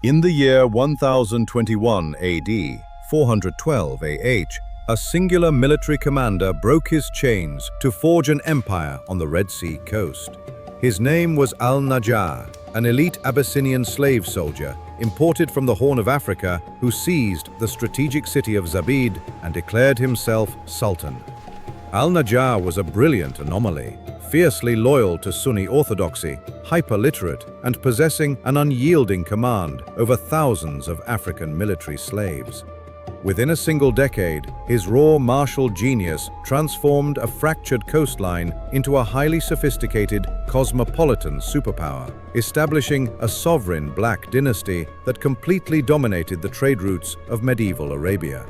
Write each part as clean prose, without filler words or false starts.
In the year 1021 AD, 412 AH, a singular military commander broke his chains to forge an empire on the Red Sea coast. His name was Najah, an elite Abyssinian slave soldier imported from the Horn of Africa who seized the strategic city of Zabid and declared himself Sultan. Najah was a brilliant anomaly, fiercely loyal to Sunni orthodoxy, hyper-literate, and possessing an unyielding command over thousands of African military slaves. Within a single decade, his raw martial genius transformed a fractured coastline into a highly sophisticated, cosmopolitan superpower, establishing a sovereign black dynasty that completely dominated the trade routes of medieval Arabia.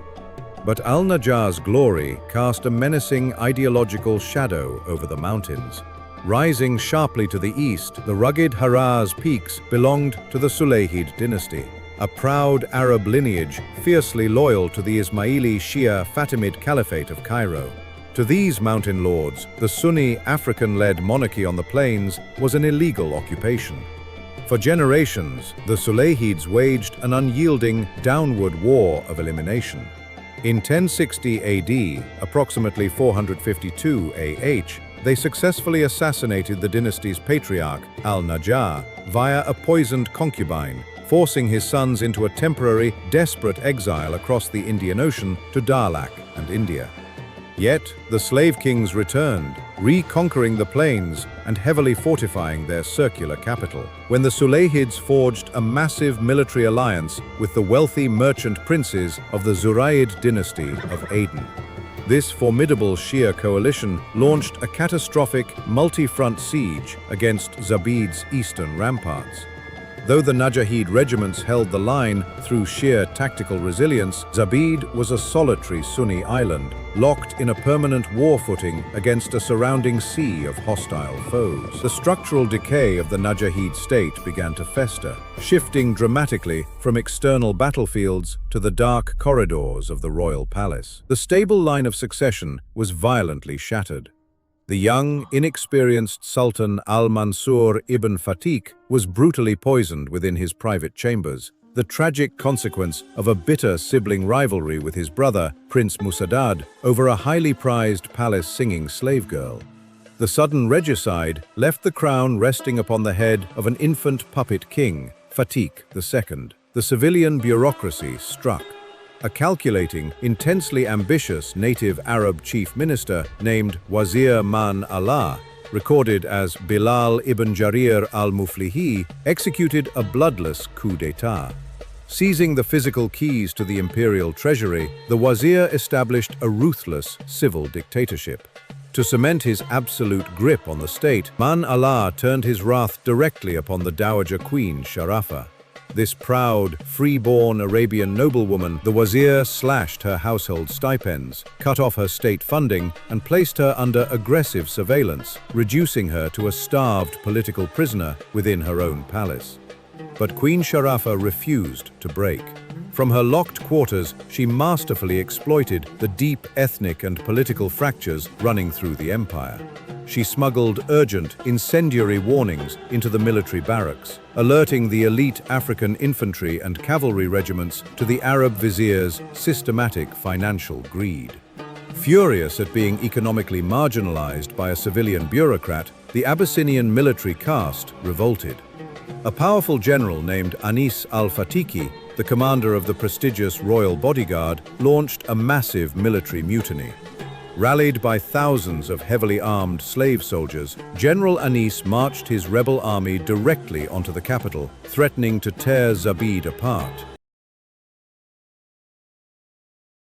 But Najah's glory cast a menacing ideological shadow over the mountains. Rising sharply to the east, the rugged Haraz peaks belonged to the Sulayhid dynasty, a proud Arab lineage fiercely loyal to the Ismaili Shia Fatimid Caliphate of Cairo. To these mountain lords, the Sunni African-led monarchy on the plains was an illegal occupation. For generations, the Sulayhids waged an unyielding, downward war of elimination. In 1060 AD, approximately 452 AH, they successfully assassinated the dynasty's patriarch, Najah, via a poisoned concubine, forcing his sons into a temporary, desperate exile across the Indian Ocean to Dalak and India. Yet, the slave kings returned, reconquering the plains and heavily fortifying their circular capital. When the Sulayhids forged a massive military alliance with the wealthy merchant princes of the Zuraid dynasty of Aden. This formidable Shia coalition launched a catastrophic, multi-front siege against Zabid's eastern ramparts. Though the Najahid regiments held the line through sheer tactical resilience, Zabid was a solitary Sunni island, locked in a permanent war footing against a surrounding sea of hostile foes. The structural decay of the Najahid state began to fester, shifting dramatically from external battlefields to the dark corridors of the royal palace. The stable line of succession was violently shattered. The young, inexperienced Sultan al-Mansur ibn Fatik was brutally poisoned within his private chambers, the tragic consequence of a bitter sibling rivalry with his brother, Prince Musaddad, over a highly prized palace-singing slave girl. The sudden regicide left the crown resting upon the head of an infant puppet king, Fatik II. The civilian bureaucracy struck. A calculating, intensely ambitious native Arab chief minister named Wazir Man Allah, recorded as Bilal ibn Jarir al-Muflihi, executed a bloodless coup d'état. Seizing the physical keys to the imperial treasury, the wazir established a ruthless civil dictatorship. To cement his absolute grip on the state, Man Allah turned his wrath directly upon the dowager queen Sharafa. This proud, free-born Arabian noblewoman, the wazir slashed her household stipends, cut off her state funding, and placed her under aggressive surveillance, reducing her to a starved political prisoner within her own palace. But Queen Sharafa refused to break. From her locked quarters, she masterfully exploited the deep ethnic and political fractures running through the empire. She smuggled urgent, incendiary warnings into the military barracks, alerting the elite African infantry and cavalry regiments to the Arab vizier's systematic financial greed. Furious at being economically marginalized by a civilian bureaucrat, the Abyssinian military caste revolted. A powerful general named Anis al-Fatiki, the commander of the prestigious royal bodyguard, launched a massive military mutiny. Rallied by thousands of heavily armed slave soldiers, General Anis marched his rebel army directly onto the capital, threatening to tear Zabid apart.